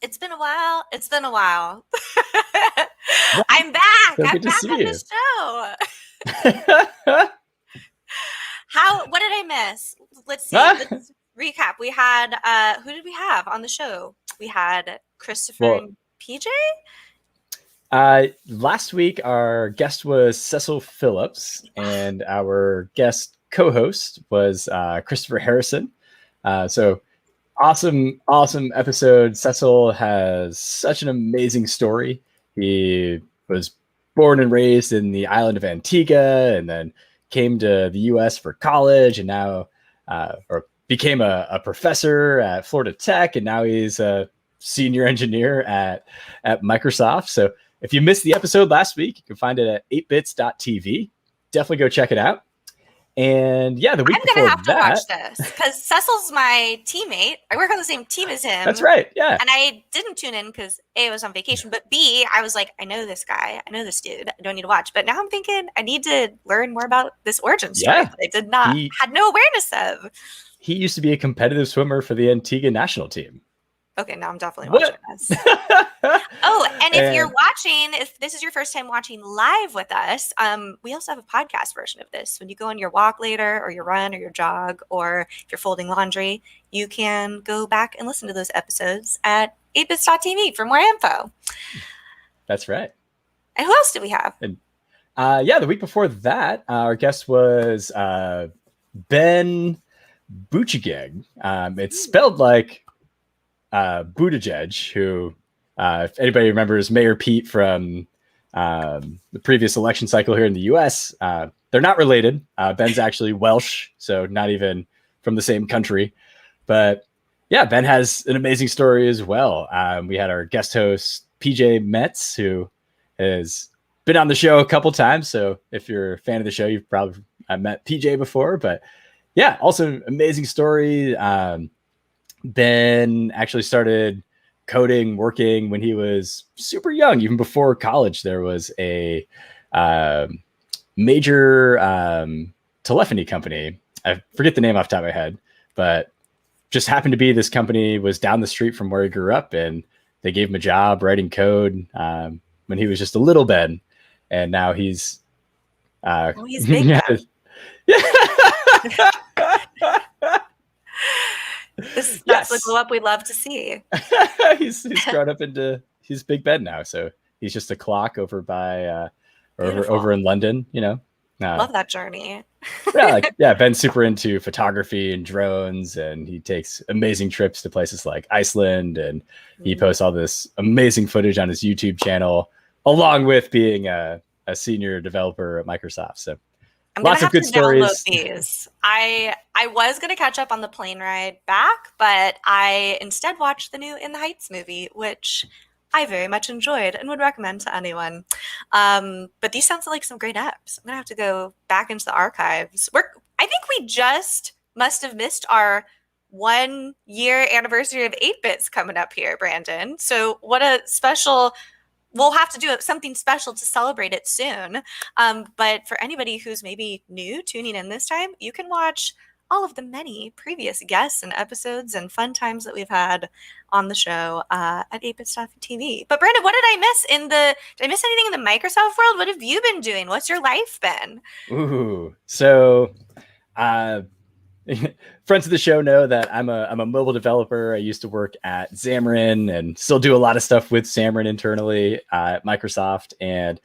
It's been a while. It's been a while. Well, I'm back. so I'm good to back see on the you. show. What did I miss? Let's see. Ah, Let's recap. We had who did we have on the show? We had Christopher well, and PJ. last week our guest was Cecil Phillips, and our guest co-host was Christopher Harrison. So awesome episode. Cecil has such an amazing story. He was born and raised in the island of Antigua, and then came to the U.S. for college, and now or became a professor at Florida Tech, and now he's a senior engineer at Microsoft. So if you missed the episode last week, you can find it at 8bits.tv. Definitely go check it out. And yeah, the week I'm gonna before have to watch that, this because Cecil's my teammate. I work on the same team as him, that's right. Yeah. and I didn't tune in because A, I was on vacation, but B, I was like, I know this guy, I know this dude, I don't need to watch. But now I'm thinking I need to learn more about this origin story Yeah. that I did not He had no awareness of. he used to be a competitive swimmer for the Antigua national team. Okay, now I'm definitely watching What? this. Oh, and if you're And watching, if this is your first time watching live with us, we also have a podcast version of this. When you go on your walk later, or your run, or your jog, or if you're folding laundry, you can go back and listen to those episodes at 8bits.tv for more info. that's right. And who else do we have? And yeah, the week before that, our guest was Ben Buttigieg. It's spelled like Buttigieg, who, if anybody remembers Mayor Pete from the previous election cycle here in the U.S., they're not related. Ben's actually Welsh, so not even from the same country. But yeah, Ben has an amazing story as well. We had our guest host, PJ Metz, who has been on the show a couple times. So if you're a fan of the show, you've probably met PJ before. But yeah, also amazing story. Ben actually started coding, working when he was super young, even before college. There was a major telephony company. I forget the name off the top of my head, but just happened to be this company was down the street from where he grew up, and they gave him a job writing code when he was just a little Ben, and now he's Oh, he's big yeah, now. yeah. That's the Yes. glow up we love to see. he's grown up into he's Big Ben now, so he's just a clock over by over Beautiful. in London, you know. Love that journey. Ben's super into photography and drones, and he takes amazing trips to places like Iceland, and he posts all this amazing footage on his YouTube channel, along with being a senior developer at Microsoft. So I'm gonna lots of have to good download stories. these. I was gonna catch up on the plane ride back, but I instead watched the new In the Heights movie, which I very much enjoyed and would recommend to anyone. But these sounds like some great apps. I'm gonna have to go back into the archives. I think we just must have missed our 1 year anniversary of 8-bits coming up here, Brandon. So what a special we'll have to do something special to celebrate it soon. But for anybody who's maybe new tuning in this time, you can watch all of the many previous guests and episodes and fun times that we've had on the show at 8bits.tv. But Brandon, what did I miss did I miss anything in the Microsoft world? What have you been doing? What's your life been? Ooh, so friends of the show know that I'm a mobile developer. I used to work at Xamarin and still do a lot of stuff with Xamarin internally at Microsoft. And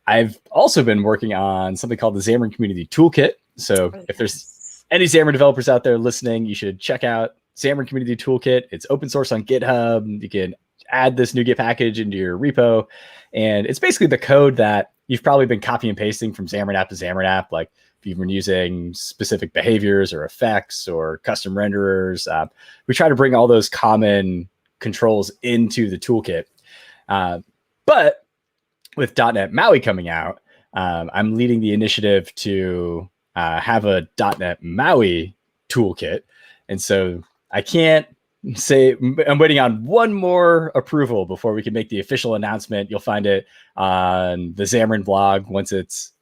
I've also been working on something called the Xamarin Community Toolkit. So if there's any Xamarin developers out there listening, you should check out Xamarin Community Toolkit. It's open source on GitHub. You can add this NuGet package into your repo. And it's basically the code that you've probably been copy and pasting from Xamarin app to Xamarin app. Like if you've been using specific behaviors or effects or custom renderers, we try to bring all those common controls into the toolkit. But with .NET MAUI coming out, I'm leading the initiative to have a .NET MAUI toolkit. And so I can't say I'm waiting on one more approval before we can make the official announcement. You'll find it on the Xamarin blog once it's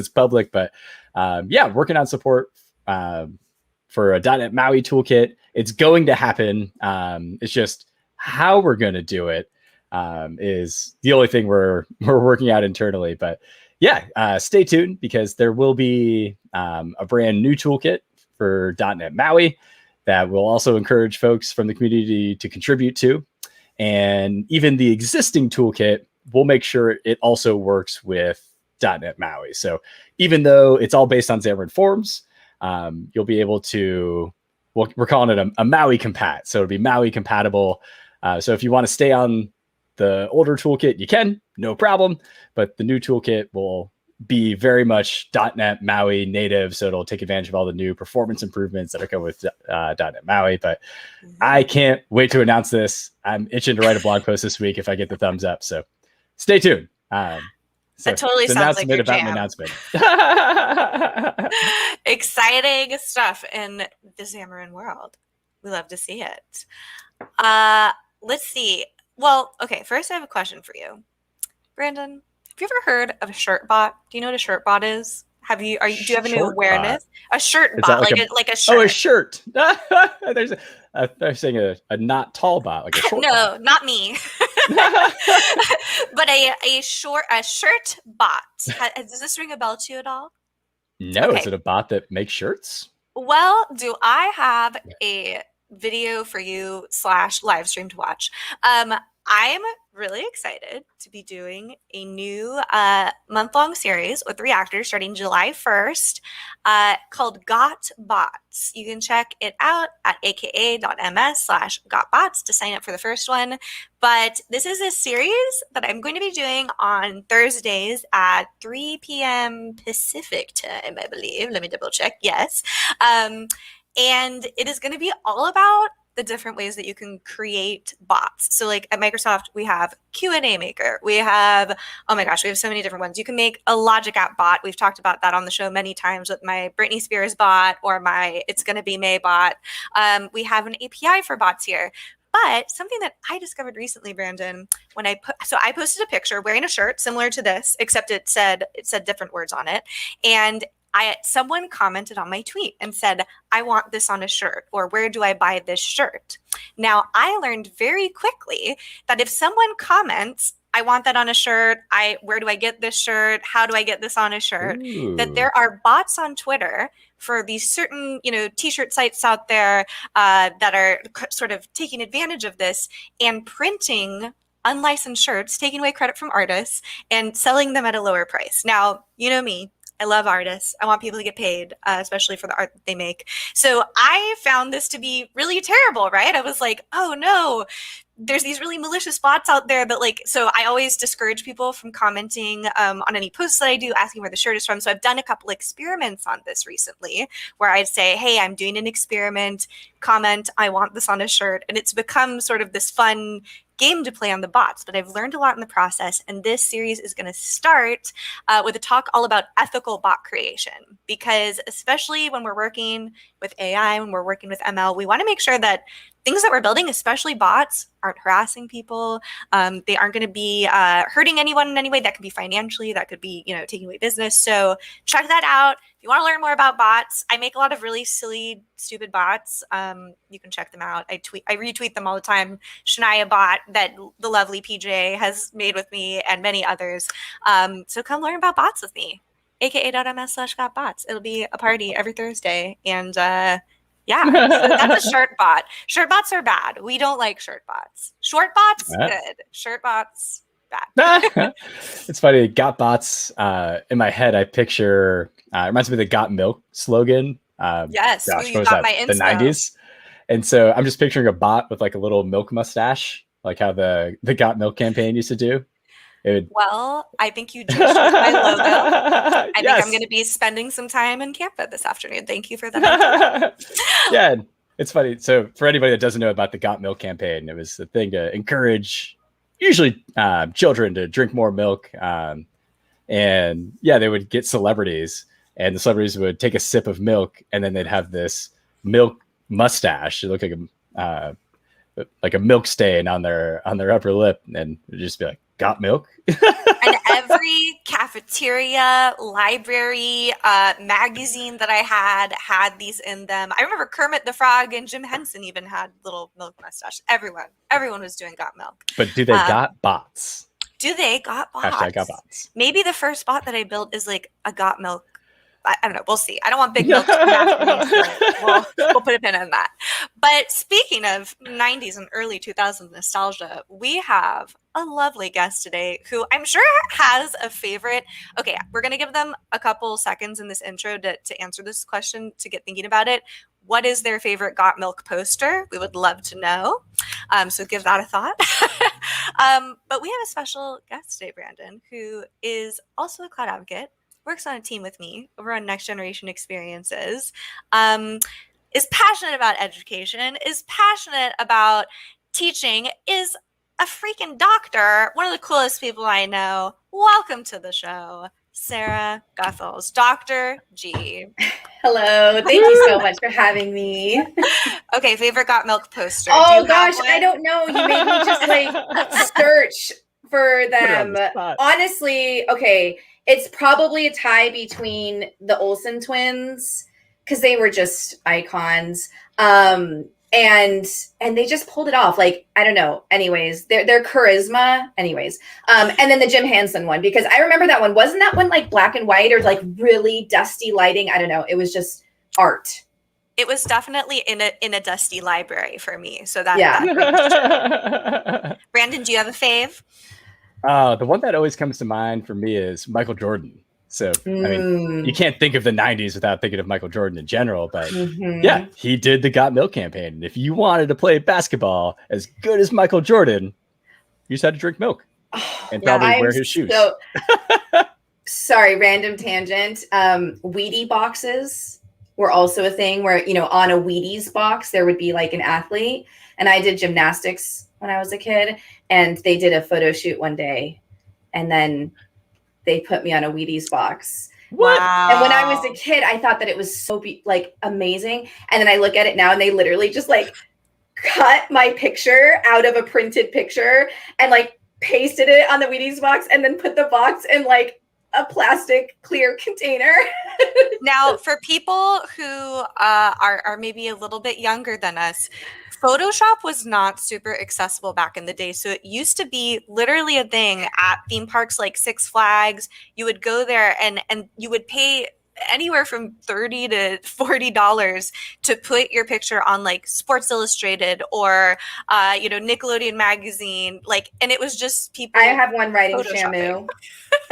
public. But working on support for a .NET MAUI toolkit. It's going to happen. It's just how we're going to do it is the only thing we're working out internally. But yeah, stay tuned because there will be a brand new toolkit for .NET MAUI that will also encourage folks from the community to contribute to. And even the existing toolkit, we'll make sure it also works with .NET MAUI. So even though it's all based on Xamarin Forms, you'll be able to, well, we're calling it a MAUI compat. So it'll be MAUI compatible. So if you want to stay on the older toolkit, you can, no problem. But the new toolkit will be very much .NET MAUI native. So it'll take advantage of all the new performance improvements that are coming with .NET MAUI. But I can't wait to announce this. I'm itching to write a blog post this week if I get the thumbs up. So stay tuned. So that totally the sounds like announcement your about jam. my announcement. Exciting stuff in the Xamarin world. We love to see it. Let's see. Well, okay, first I have a question for you. Brandon, have you ever heard of a shirt bot? Do you know what a shirt bot is? Do you have any Short awareness? A shirt Is bot, that like a shirt. Oh, a shirt. They're saying a not tall bot, like a short No, bot. not me. But a shirt bot. Does this ring a bell to you at all? No, Okay. is it a bot that makes shirts? Well, do I have a video for you / live stream to watch? I'm really excited to be doing a new month-long series with 3 actors starting July 1st called Got Bots. You can check it out at aka.ms/gotbots to sign up for the first one. But this is a series that I'm going to be doing on Thursdays at 3 p.m. Pacific time, I believe. Let me double check. Yes. And it is going to be all about the different ways that you can create bots. So like at Microsoft, we have Q&A Maker. We have, oh my gosh, we have so many different ones. You can make a Logic App bot. We've talked about that on the show many times with my Britney Spears bot or my It's Gonna Be May bot. We have an API for bots here. But something that I discovered recently, Brandon, when I posted a picture wearing a shirt similar to this, except it said different words on it. And someone commented on my tweet and said, I want this on a shirt, or where do I buy this shirt? Now, I learned very quickly that if someone comments, I want that on a shirt, where do I get this shirt? How do I get this on a shirt? Ooh. That there are bots on Twitter for these certain, t-shirt sites out there that are sort of taking advantage of this and printing unlicensed shirts, taking away credit from artists and selling them at a lower price. Now, you know me. I love artists. I want people to get paid, especially for the art that they make. So I found this to be really terrible, right? I was like, oh no, there's these really malicious bots out there that so I always discourage people from commenting on any posts that I do, asking where the shirt is from. So I've done a couple experiments on this recently where I'd say, hey, I'm doing an experiment, comment, I want this on a shirt. And it's become sort of this fun game to play on the bots, but I've learned a lot in the process. And this series is going to start with a talk all about ethical bot creation, because especially when we're working with AI, when we're working with ML, we want to make sure that things that we're building, especially bots, aren't harassing people. They aren't going to be hurting anyone in any way. That could be financially, that could be, taking away business. So check that out. If you want to learn more about bots, I make a lot of really silly, stupid bots. You can check them out. I retweet them all the time. Shania bot that the lovely PJ has made with me and many others. So come learn about bots with me. aka.ms/gotbots. It'll be a party every Thursday. And yeah, so that's a shirt bot. Shirt bots are bad. We don't like shirt bots. Short bots, good. Shirt bots, bad. It's funny. Got bots. In my head, I picture, it reminds me of the Got Milk slogan. Yes, gosh, you what was got that? my The inspo. 90s. And so I'm just picturing a bot with like a little milk mustache, like how the Got Milk campaign used to do. Well, I think you just used my logo. I think Yes. I'm going to be spending some time in Canva this afternoon. Thank you for that idea. Yeah, it's funny. So for anybody that doesn't know about the Got Milk campaign, it was a thing to encourage usually children to drink more milk. And yeah, they would get celebrities, and the celebrities would take a sip of milk, and then they'd have this milk mustache. It looked like a milk stain on their upper lip, and it'd just be like, got milk. And every cafeteria, library, magazine that I had these in them. I remember Kermit the Frog and Jim Henson even had little milk mustache. Everyone was doing Got Milk. But do they got bots? Do they got bots? Hashtag got bots. Maybe the first bot that I built is like a Got Milk. I don't know. We'll see. I don't want Big Milk to come after me, so we'll put a pin in that. But speaking of 90s and early 2000s nostalgia, we have a lovely guest today who I'm sure has a favorite. Okay, we're going to give them a couple seconds in this intro to answer this question, to get thinking about it. What is their favorite Got Milk poster? We would love to know. So give that a thought. But we have a special guest today, Brandon, who is also a cloud advocate, works on a team with me over on Next Generation Experiences, is passionate about education, is passionate about teaching, is a freaking doctor, one of the coolest people I know. Welcome to the show, Sarah Guthels, Dr. G. Hello, thank you so much for having me. Okay, favorite Got Milk poster. Oh gosh, I don't know. You made me just like search for them. Honestly, okay, it's probably a tie between the Olsen twins because they were just icons. And they just pulled it off. Like, I don't know. Anyways, their charisma. Anyways. And then the Jim Henson one, because I remember that one. Wasn't that one like black and white or like really dusty lighting? I don't know. It was just art. It was definitely in a dusty library for me. So that Brandon, do you have a fave? The one that always comes to mind for me is Michael Jordan. So, I mean, you can't think of the 90s without thinking of Michael Jordan in general, but yeah, he did the Got Milk campaign. And if you wanted to play basketball as good as Michael Jordan, you just had to drink milk and probably wear his shoes. Sorry, random tangent. Wheatie boxes were also a thing where, you know, on a Wheaties box, there would be like an athlete. And I did gymnastics when I was a kid, and they did a photo shoot one day, and then they put me on a Wheaties box. Wow. And when I was a kid, I thought that it was so like amazing. And then I look at it now and they literally just like cut my picture out of a printed picture and like pasted it on the Wheaties box and then put the box in like a plastic clear container. Now, for people who are maybe a little bit younger than us, Photoshop was not super accessible back in the day. So it used to be literally a thing at theme parks like Six Flags. You would go there and you would pay anywhere from $30 to $40 to put your picture on like Sports Illustrated or Nickelodeon magazine. Like, and it was just people. I have one writing Shamu,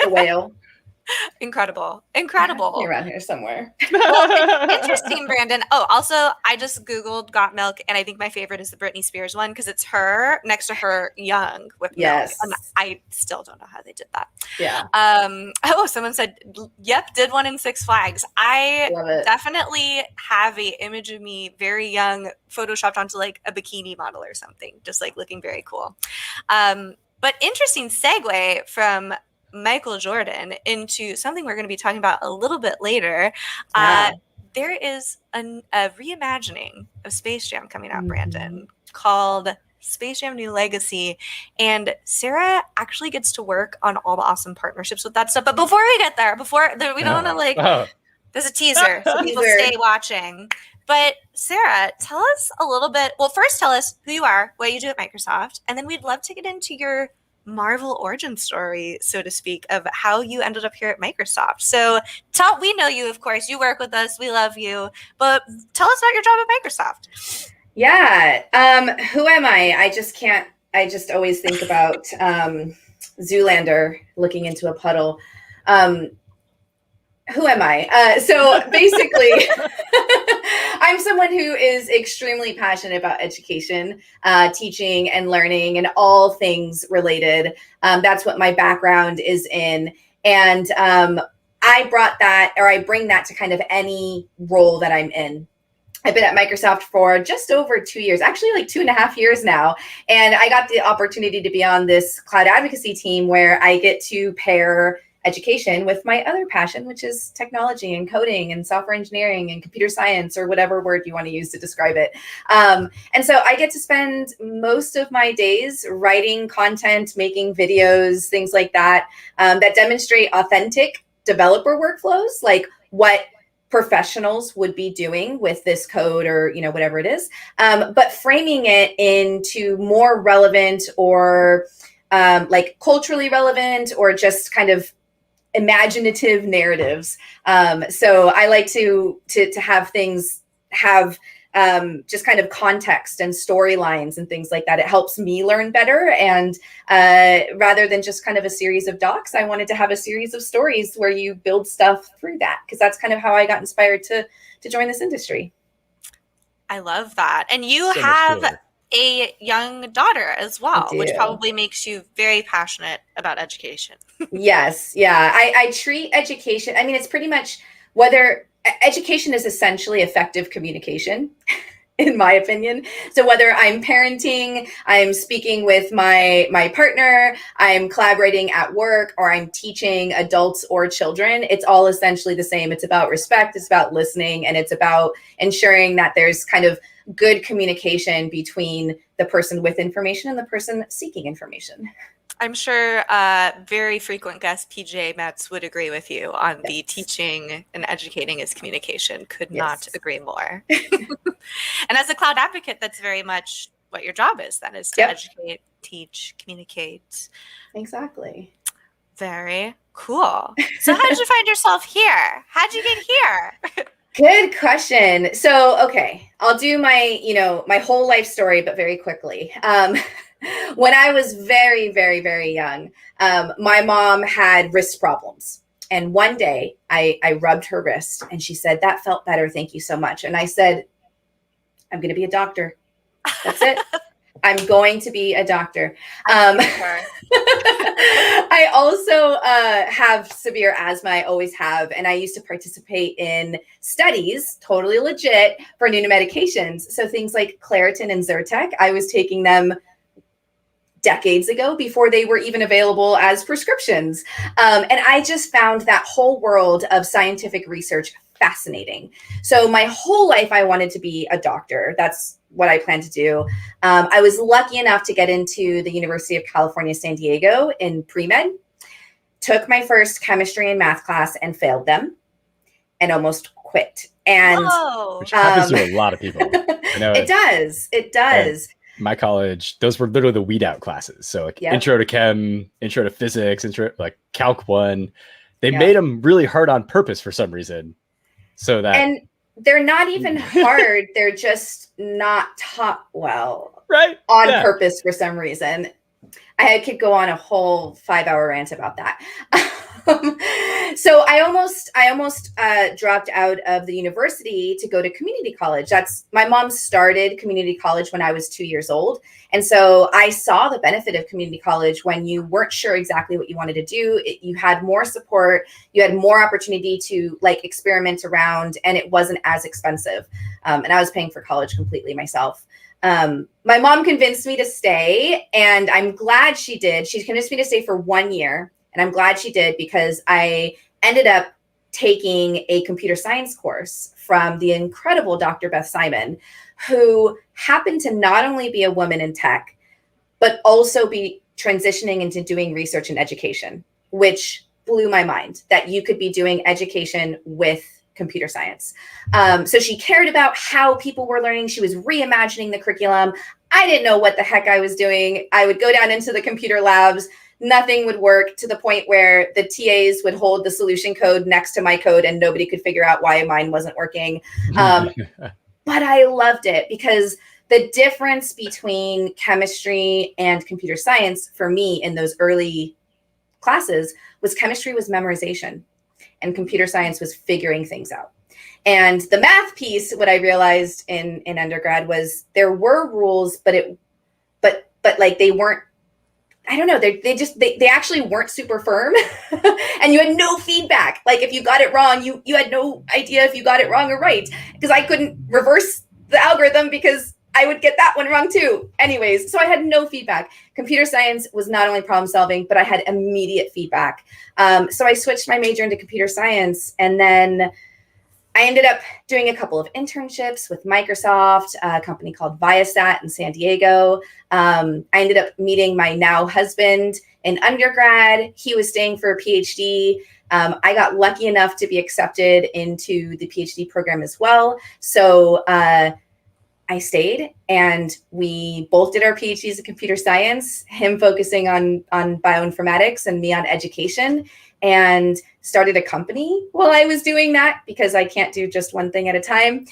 the whale. Incredible. Around here somewhere. Well, interesting, Brandon. Oh, also, I just Googled Got Milk, and I think my favorite is the Britney Spears one because it's her next to her young with milk. And I still don't know how they did that. Yeah. Someone said, yep, did one in Six Flags. I definitely have a image of me very young, photoshopped onto like a bikini model or something, just like looking very cool. But interesting segue from Michael Jordan into something we're going to be talking about a little bit later. There is a reimagining of Space Jam coming out, Brandon, called Space Jam New Legacy. And Sarah actually gets to work on all the awesome partnerships with that stuff. But before we get there, we don't want to there's a teaser, so people stay watching. But Sarah, tell us a little bit. Well, first tell us who you are, what you do at Microsoft, and then we'd love to get into your Marvel origin story, so to speak, of how you ended up here at Microsoft. So we know you, of course, you work with us, we love you, but tell us about your job at Microsoft. Yeah. Who am I? I just always think about Zoolander looking into a puddle. Who am I? So basically, I'm someone who is extremely passionate about education, teaching and learning and all things related. That's what my background is in. And I bring that to kind of any role that I'm in. I've been at Microsoft for just over 2 years, actually like 2.5 years now. And I got the opportunity to be on this cloud advocacy team where I get to pair education with my other passion, which is technology and coding and software engineering and computer science, or whatever word you want to use to describe it. And so I get to spend most of my days writing content, making videos, things like that, that demonstrate authentic developer workflows, like what professionals would be doing with this code or, you know, whatever it is, but framing it into more relevant or like culturally relevant or just kind of imaginative narratives. So I like to have things have just kind of context and storylines and things like that. It helps me learn better. And rather than just kind of a series of docs, I wanted to have a series of stories where you build stuff through that, because that's kind of how I got inspired to join this industry. I love that. And you have a young daughter as well, which probably makes you very passionate about education. Yes. Yeah. I treat education, I mean, it's pretty much whether education is essentially effective communication, in my opinion. So whether I'm parenting, I'm speaking with my partner, I'm collaborating at work, or I'm teaching adults or children, it's all essentially the same. It's about respect, it's about listening, and it's about ensuring that there's kind of good communication between the person with information and the person seeking information. I'm sure very frequent guest PJ Metz would agree with you on the teaching and educating is communication. Could not agree more. And as a cloud advocate, that's very much what your job is. That is to educate, teach, communicate. Exactly. Very cool. So how did you find yourself here? How'd you get here? Good question. So, okay, I'll do my, my whole life story, but very quickly. When I was very, very, very young, my mom had wrist problems. And one day I rubbed her wrist and she said, "That felt better. Thank you so much." And I said, "I'm going to be a doctor. That's it. I'm going to be a doctor." I also have severe asthma. I always have. And I used to participate in studies, totally legit, for new medications. So things like Claritin and Zyrtec, I was taking them decades ago before they were even available as prescriptions. And I just found that whole world of scientific research fascinating. So my whole life, I wanted to be a doctor. That's what I plan to do. I was lucky enough to get into the University of California, San Diego in pre-med, took my first chemistry and math class and failed them and almost quit. And which happens to a lot of people. I know it does. It does. My college, those were literally the weed out classes. So like intro to chem, intro to physics, intro like Calc 1. They made them really hard on purpose for some reason. So that, and they're not even hard. They're just not taught well, right? On purpose for some reason. I could go on a whole 5-hour rant about that. So I almost dropped out of the university to go to community college. My mom started community college when I was 2 years old. And so I saw the benefit of community college when you weren't sure exactly what you wanted to do. You had more support, you had more opportunity to like experiment around, and it wasn't as expensive. And I was paying for college completely myself. My mom convinced me to stay, and I'm glad she did. She convinced me to stay for 1 year. And I'm glad she did, because I ended up taking a computer science course from the incredible Dr. Beth Simon, who happened to not only be a woman in tech, but also be transitioning into doing research and education, which blew my mind that you could be doing education with computer science. So she cared about how people were learning. She was reimagining the curriculum. I didn't know what the heck I was doing. I would go down into the computer labs. Nothing would work, to the point where the TAs would hold the solution code next to my code and nobody could figure out why mine wasn't working. But I loved it, because the difference between chemistry and computer science for me in those early classes was chemistry was memorization and computer science was figuring things out. And the math piece, what I realized in undergrad was there were rules, but like they weren't, I don't know. They actually weren't super firm, and you had no feedback. Like if you got it wrong, you had no idea if you got it wrong or right, because I couldn't reverse the algorithm because I would get that one wrong too. Anyways, so I had no feedback. Computer science was not only problem solving, but I had immediate feedback. So I switched my major into computer science, and then I ended up doing a couple of internships with Microsoft, a company called Viasat in San Diego. I ended up meeting my now husband in undergrad. He was staying for a PhD. I got lucky enough to be accepted into the PhD program as well. So I stayed, and we both did our PhDs in computer science, him focusing on bioinformatics and me on education, and started a company while I was doing that because I can't do just one thing at a time.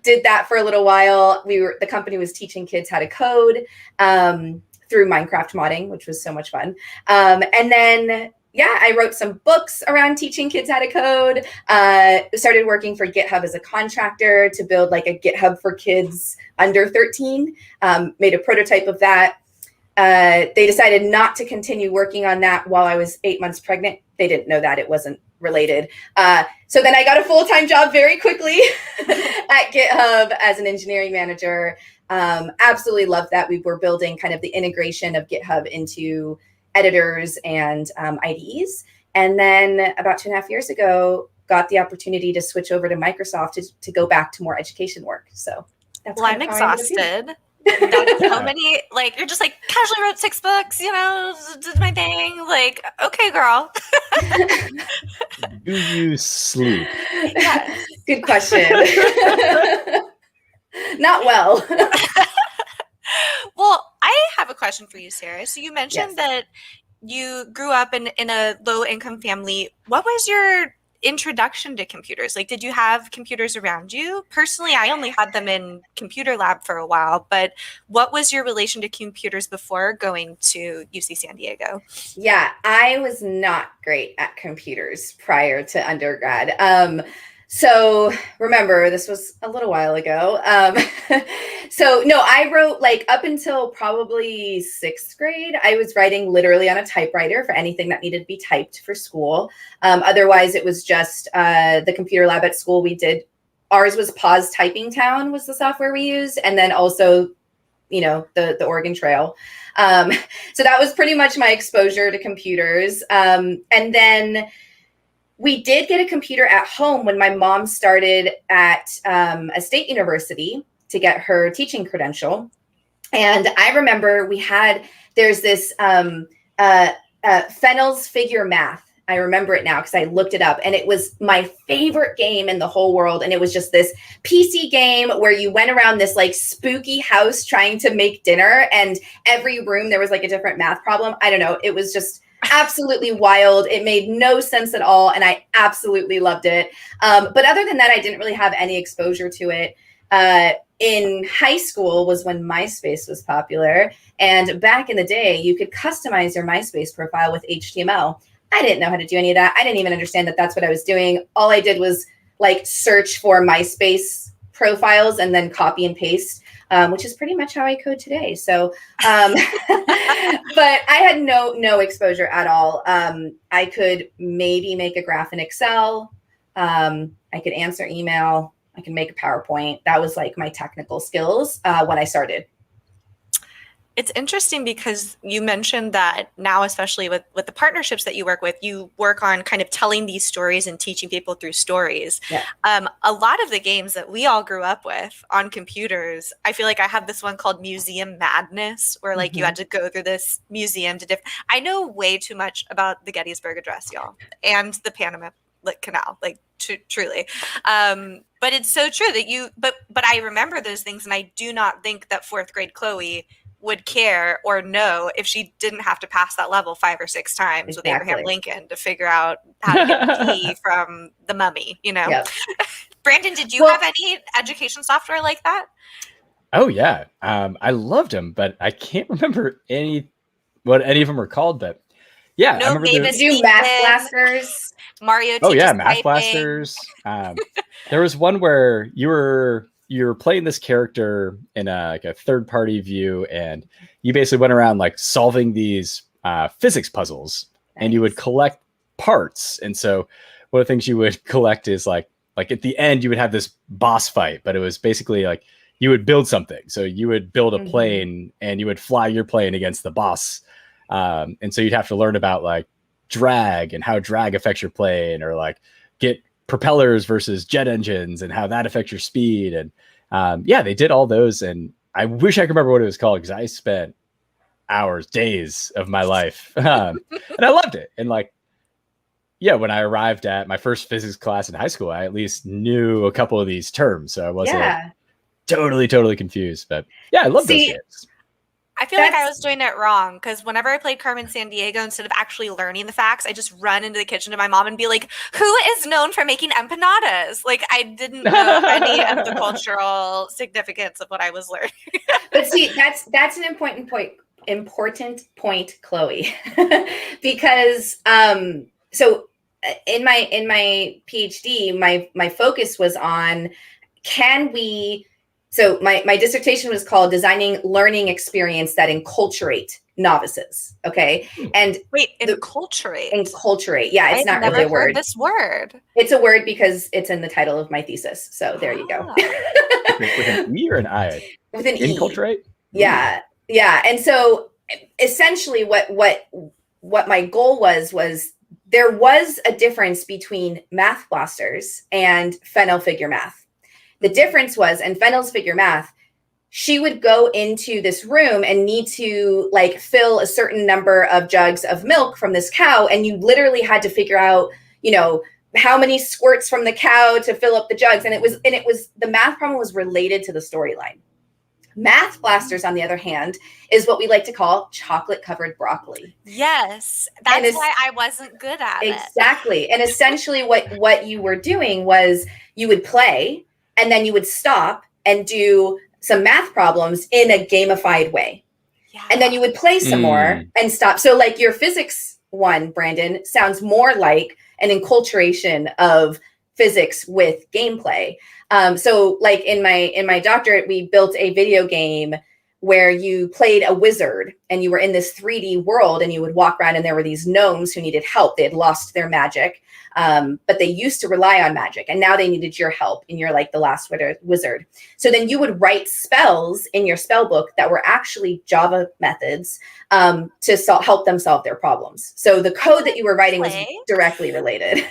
Did that for a little while. The company was teaching kids how to code through Minecraft modding, which was so much fun. And then I wrote some books around teaching kids how to code. Started working for GitHub as a contractor to build like a GitHub for kids under 13. Made a prototype of that. They decided not to continue working on that while I was 8 months pregnant. They didn't know that. It wasn't related. So then I got a full-time job very quickly at GitHub as an engineering manager. Absolutely loved that. We were building kind of the integration of GitHub into editors and IDEs. And then about 2.5 years ago, got the opportunity to switch over to Microsoft to go back to more education work. So that's I'm exhausted. That's so many, like, you're just like casually wrote 6 books, you know, did my thing. Like, okay, girl. Do you sleep? Yes. Good question. Not well. Well, I have a question for you, Sarah. So you mentioned that you grew up in a low-income family. What was your introduction to computers? Like, did you have computers around you? Personally, I only had them in computer lab for a while, but what was your relation to computers before going to UC San Diego? Yeah, I was not great at computers prior to undergrad. So remember, this was a little while ago. So no, I wrote like up until probably 6th grade, I was writing literally on a typewriter for anything that needed to be typed for school. Otherwise, it was just the computer lab at school. Ours was Pause Typing Town was the software we used. And then also, you know, the Oregon Trail. So that was pretty much my exposure to computers. And then we did get a computer at home when my mom started at a state university to get her teaching credential. And I remember there's this Fennel's Figure Math. I remember it now because I looked it up, and it was my favorite game in the whole world. And it was just this PC game where you went around this like spooky house trying to make dinner, and every room there was like a different math problem. I don't know. It was just absolutely wild. It made no sense at all, and I absolutely loved it. But other than that, I didn't really have any exposure to it. In high school was when MySpace was popular, and back in the day, you could customize your MySpace profile with HTML. I didn't know how to do any of that. I didn't even understand that that's what I was doing. All I did was like search for MySpace profiles and then copy and paste. Which is pretty much how I code today. So, but I had no exposure at all. I could maybe make a graph in Excel. I could answer email. I could make a PowerPoint. That was like my technical skills when I started. It's interesting because you mentioned that now, especially with the partnerships that you work on kind of telling these stories and teaching people through stories. Yeah. A lot of the games that we all grew up with on computers, I feel like I have this one called Museum Madness, where like you had to go through this museum I know way too much about the Gettysburg Address, y'all, and the Panama Canal, like truly. But it's so true that but I remember those things, and I do not think that 4th grade Chloe would care or know if she didn't have to pass that level 5 or 6 times with Abraham Lincoln to figure out how to get the key from the mummy, you know? Yep. Brandon, did you have any education software like that? Oh yeah. I loved them, but I can't remember what any of them were called, but yeah. No, I remember Mavis do Math Blasters. Mario teaches Math typing. Blasters. There was one where you're playing this character in a 3rd-party view, and you basically went around like solving these physics puzzles. Nice. And you would collect parts. And so one of the things you would collect is like at the end you would have this boss fight, but it was basically like you would build something. So you would build a Mhm. plane and you would fly your plane against the boss. And so you'd have to learn about like drag and how drag affects your plane, or like get propellers versus jet engines and how that affects your speed. And yeah, they did all those. And I wish I could remember what it was called, because I spent hours, days of my life. And I loved it. And like, yeah, when I arrived at my first physics class in high school, I at least knew a couple of these terms. So I wasn't totally confused. But yeah, I love those See, games. I feel like I was doing it wrong, because whenever I played Carmen Sandiego, instead of actually learning the facts, I just run into the kitchen to my mom and be like, who is known for making empanadas? Like, I didn't know any of the cultural significance of what I was learning. But see, that's an important point, Chloe, because so in my PhD, my focus was on, can we, so my dissertation was called Designing Learning Experience that Enculturate Novices. Okay. And wait, enculturate. Enculturate. Yeah, it's not really a word. Heard this word. It's a word because it's in the title of my thesis. So there you go. With an E or an I? With an E. Enculturate? Yeah. Yeah. And so essentially what my goal was there was a difference between math blasters and Fennel figure math. The difference was, in Fennel's figure math, she would go into this room and need to like fill a certain number of jugs of milk from this cow. And you literally had to figure out, you know, how many squirts from the cow to fill up the jugs. And it was the math problem was related to the storyline. Math blasters, on the other hand, is what we like to call chocolate covered broccoli. Yes, that's why I wasn't good at it. Exactly. And essentially what you were doing was you would play and then you would stop and do some math problems in a gamified way. Yeah. And then you would play some more and stop. So like your physics one, Brandon, sounds more like an enculturation of physics with gameplay. So like in my doctorate, we built a video game where you played a wizard and you were in this 3D world and you would walk around and there were these gnomes who needed help. They had lost their magic, but they used to rely on magic and now they needed your help and you're like the last wizard. So then you would write spells in your spell book that were actually Java methods to help them solve their problems. So the code that you were writing was directly related.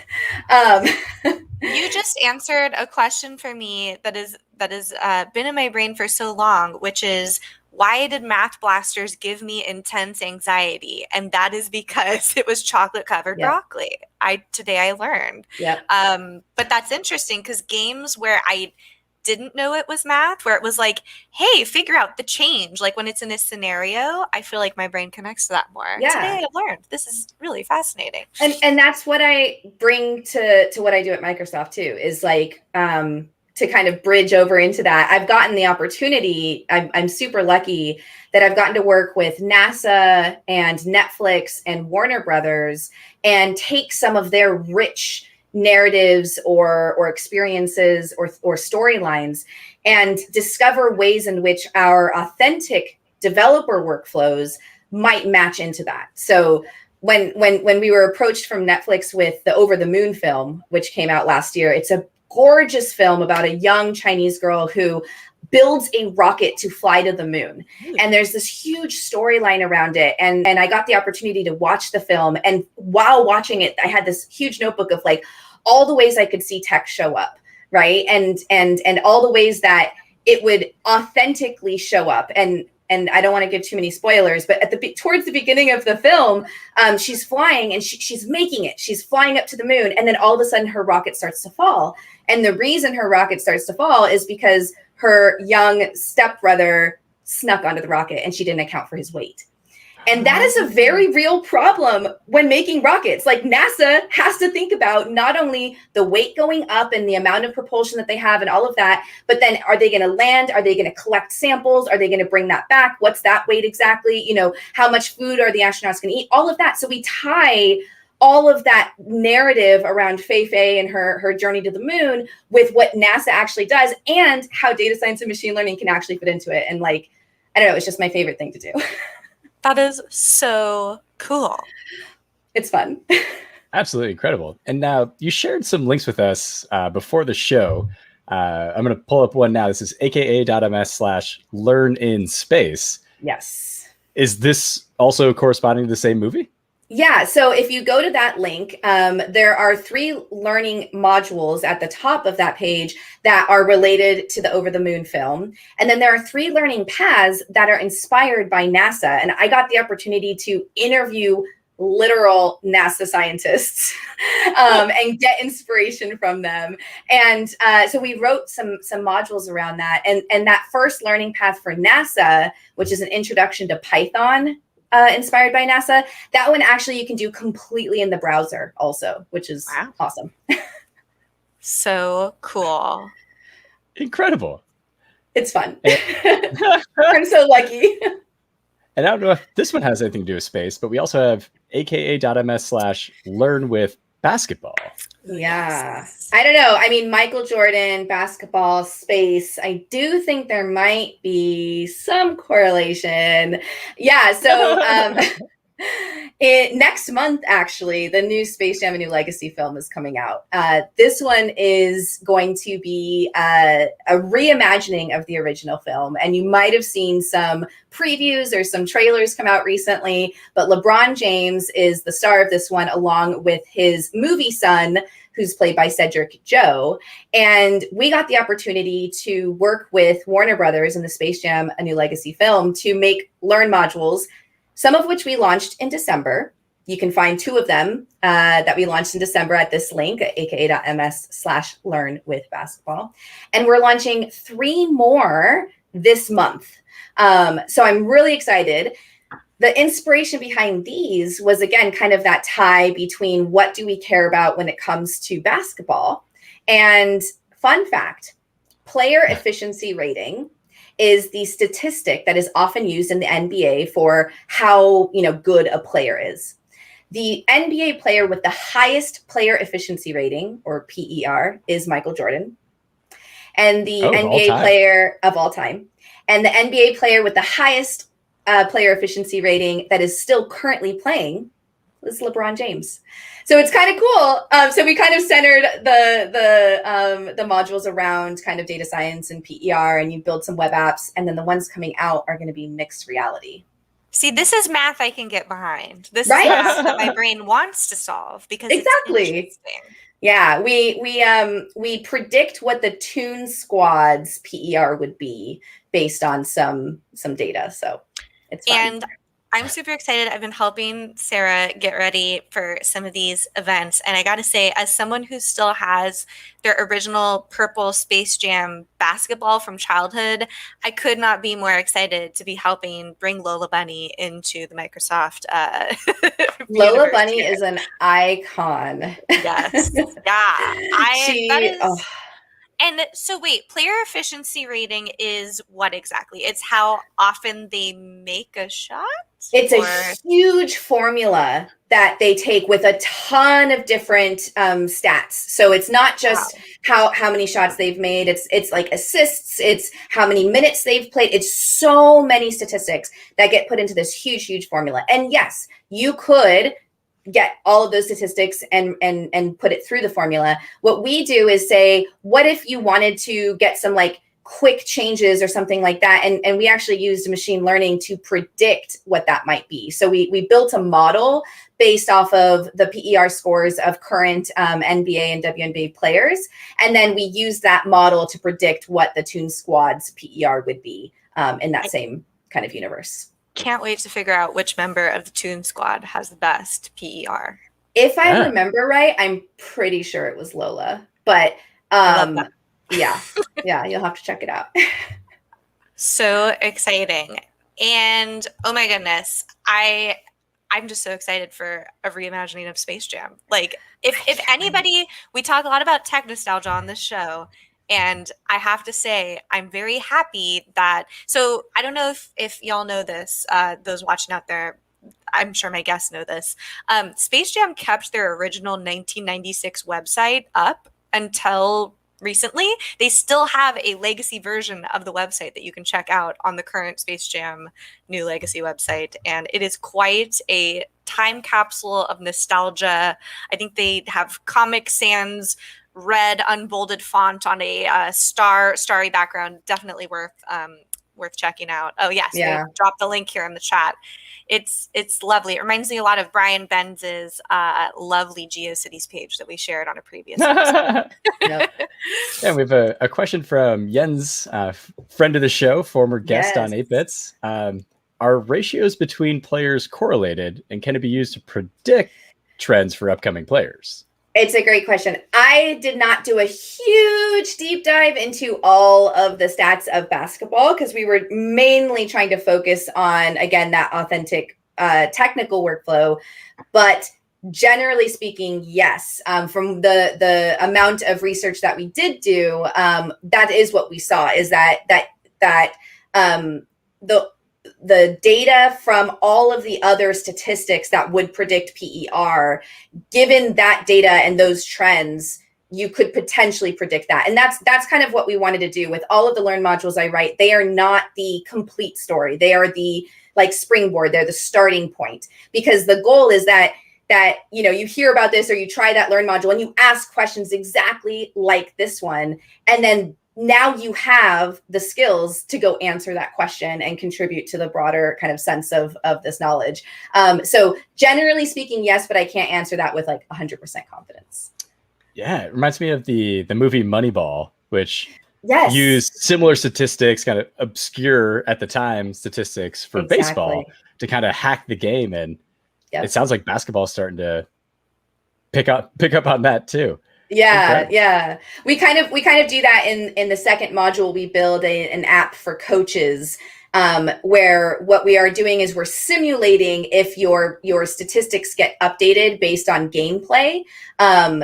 You just answered a question for me that has been in my brain for so long, which is, why did math blasters give me intense anxiety? And that is because it was chocolate covered broccoli. Today I learned. Yeah. But that's interesting, because games where I didn't know it was math, where it was like, hey, figure out the change, like when it's in a scenario, I feel like my brain connects to that more. Yeah. Today I learned. This is really fascinating. And that's what I bring to what I do at Microsoft too, is like to kind of bridge over into that. I've gotten the opportunity, I'm super lucky that I've gotten to work with NASA and Netflix and Warner Brothers and take some of their rich narratives or experiences or storylines and discover ways in which our authentic developer workflows might match into that. So when we were approached from Netflix with the Over the Moon film, which came out last year, it's a gorgeous film about a young Chinese girl who builds a rocket to fly to the moon. And there's this huge storyline around it. And I got the opportunity to watch the film. And while watching it, I had this huge notebook of like all the ways I could see tech show up, right? And all the ways that it would authentically show up. And I don't want to give too many spoilers, but towards the beginning of the film, she's flying and she's making it. She's flying up to the moon. And then all of a sudden her rocket starts to fall. And the reason her rocket starts to fall is because her young stepbrother snuck onto the rocket and she didn't account for his weight. And that is a very real problem when making rockets. Like NASA has to think about not only the weight going up and the amount of propulsion that they have and all of that, but then are they going to land? Are they going to collect samples? Are they going to bring that back? What's that weight exactly? You know, how much food are the astronauts going to eat? All of that. So we tie all of that narrative around Fei and her journey to the moon with what NASA actually does and how data science and machine learning can actually fit into it. And like, I don't know, it's just my favorite thing to do. That is so cool. It's fun. Absolutely incredible. And now you shared some links with us before the show I'm going to pull up one now. This is aka.ms/learn in space. Yes. Is this also corresponding to the same movie? Yeah, so if you go to that link, there are 3 learning modules at the top of that page that are related to the Over the Moon film. And then there are 3 learning paths that are inspired by NASA. And I got the opportunity to interview literal NASA scientists and get inspiration from them. And so we wrote some modules around that. And that first learning path for NASA, which is an introduction to Python, inspired by NASA. That one actually you can do completely in the browser also, which is awesome. So cool. Incredible. It's fun. I'm so lucky. And I don't know if this one has anything to do with space, but we also have aka.ms/learn with basketball. Yeah. Yes. I don't know. I mean, Michael Jordan, basketball, space. I do think there might be some correlation. Yeah. So next month, actually, the new Space Jam: A New Legacy film is coming out. This one is going to be a reimagining of the original film. And you might have seen some previews or some trailers come out recently, but LeBron James is the star of this one, along with his movie son, who's played by Cedric Joe. And we got the opportunity to work with Warner Brothers in the Space Jam: A New Legacy film to make learn modules, some of which we launched in December. You can find 2 of them that we launched in December at this link, aka.ms/learn with basketball. And we're launching 3 more this month. So I'm really excited. The inspiration behind these was, again, kind of that tie between what do we care about when it comes to basketball. And fun fact, player efficiency rating is the statistic that is often used in the NBA for how, good a player is. The NBA player with the highest player efficiency rating, or PER, is Michael Jordan. And the NBA player of all time. And the NBA player with the highest player efficiency rating that is still currently playing is LeBron James. So it's kind of cool. So we kind of centered the modules around kind of data science and PER, and you build some web apps, and then the ones coming out are going to be mixed reality. See, this is math I can get behind. This is math that my brain wants to solve because exactly. It's interesting. Yeah, we predict what the Toon Squad's PER would be based on some data. So it's fun. And I'm super excited. I've been helping Sarah get ready for some of these events. And I got to say, as someone who still has their original purple Space Jam basketball from childhood, I could not be more excited to be helping bring Lola Bunny into the Microsoft Lola Bunny is an icon. Yes. Yeah. And so wait, player efficiency rating is what exactly? It's how often they make a shot? It's a huge formula that they take with a ton of different stats. So it's not just how many shots they've made. It's like assists. It's how many minutes they've played. It's so many statistics that get put into this huge, huge formula. And yes, you could get all of those statistics and put it through the formula. What we do is say, what if you wanted to get some like quick changes or something like that? And we actually used machine learning to predict what that might be. So we built a model based off of the PER scores of current NBA and WNBA players. And then we used that model to predict what the Toon Squad's PER would be in that same kind of universe. Can't wait to figure out which member of the Toon Squad has the best PER. If I remember right, I'm pretty sure it was Lola. But yeah, you'll have to check it out. So exciting. And oh my goodness, I'm just so excited for a reimagining of Space Jam. Like if anybody, we talk a lot about tech nostalgia on this show. And I have to say, I'm very happy that, so I don't know if y'all know this, those watching out there, I'm sure my guests know this. Space Jam kept their original 1996 website up until recently. They still have a legacy version of the website that you can check out on the current Space Jam New Legacy website. And it is quite a time capsule of nostalgia. I think they have Comic Sans red unbolded font on a starry background. Definitely worth checking out. Oh yes, we dropped the link here in the chat. It's lovely. It reminds me a lot of Brian Benz's lovely GeoCities page that we shared on a previous episode. Yeah, we have a question from Jens, friend of the show, former guest on 8-Bits. Are ratios between players correlated, and can it be used to predict trends for upcoming players? It's a great question. I did not do a huge deep dive into all of the stats of basketball because we were mainly trying to focus on, again, that authentic technical workflow. But generally speaking, yes, from the amount of research that we did do, that is what we saw, is that the data from all of the other statistics that would predict PER, given that data and those trends, you could potentially predict that. And that's kind of what we wanted to do with all of the Learn modules I write. They are not the complete story. They are the springboard. They're the starting point, because the goal is that you hear about this or you try that Learn module and you ask questions exactly like this one, and then now you have the skills to go answer that question and contribute to the broader kind of sense of this knowledge. So generally speaking, yes, but I can't answer that with 100% confidence. Yeah, it reminds me of the movie Moneyball, which used similar statistics, kind of obscure at the time statistics for baseball to kind of hack the game. And it sounds like basketball is starting to pick up on that too. Yeah. We kind of do that in the second module. We build an app for coaches, where what we are doing is we're simulating if your statistics get updated based on gameplay.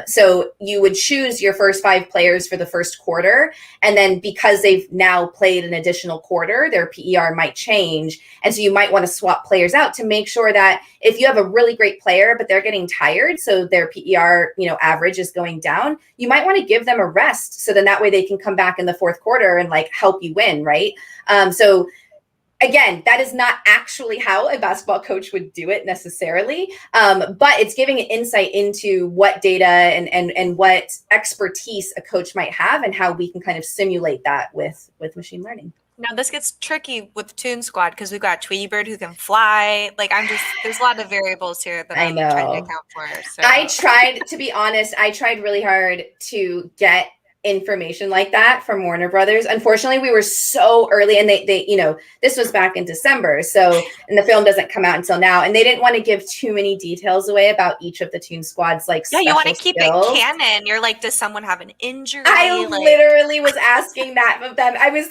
So you would choose your first 5 players for the first quarter, and then because they've now played an additional quarter, their PER might change. And so you might want to swap players out to make sure that if you have a really great player, but they're getting tired, so their PER, average is going down, you might want to give them a rest. So then that way they can come back in the fourth quarter and help you win. Right. So again, that is not actually how a basketball coach would do it necessarily, but it's giving an insight into what data and what expertise a coach might have and how we can kind of simulate that with machine learning. Now this gets tricky with Toon Squad because we've got Tweety Bird who can fly. There's a lot of variables here that I'm trying to account for. So. To be honest, I tried really hard to get information like that from Warner Brothers. Unfortunately, we were so early, and they this was back in December, and the film doesn't come out until now, and they didn't want to give too many details away about each of the Toon Squad's you want to keep it canon. You're does someone have an injury? I literally was asking that of them. I was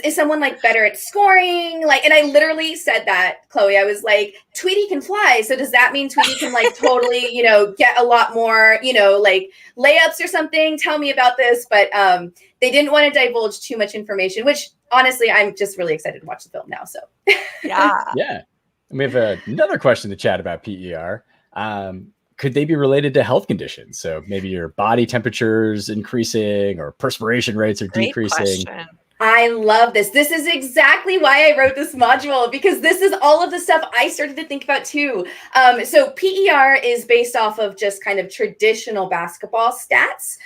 is someone better at scoring? And I literally said that, Chloe. I was like, Tweety can fly, so does that mean Tweety can totally get a lot more layups or something? Tell me about this. But they didn't want to divulge too much information, which honestly, I'm just really excited to watch the film now. So yeah. And we have another question to chat about PER. Could they be related to health conditions? So maybe your body temperature's increasing or perspiration rates are decreasing. Question. I love this. This is exactly why I wrote this module, because this is all of the stuff I started to think about too. So PER is based off of just kind of traditional basketball stats.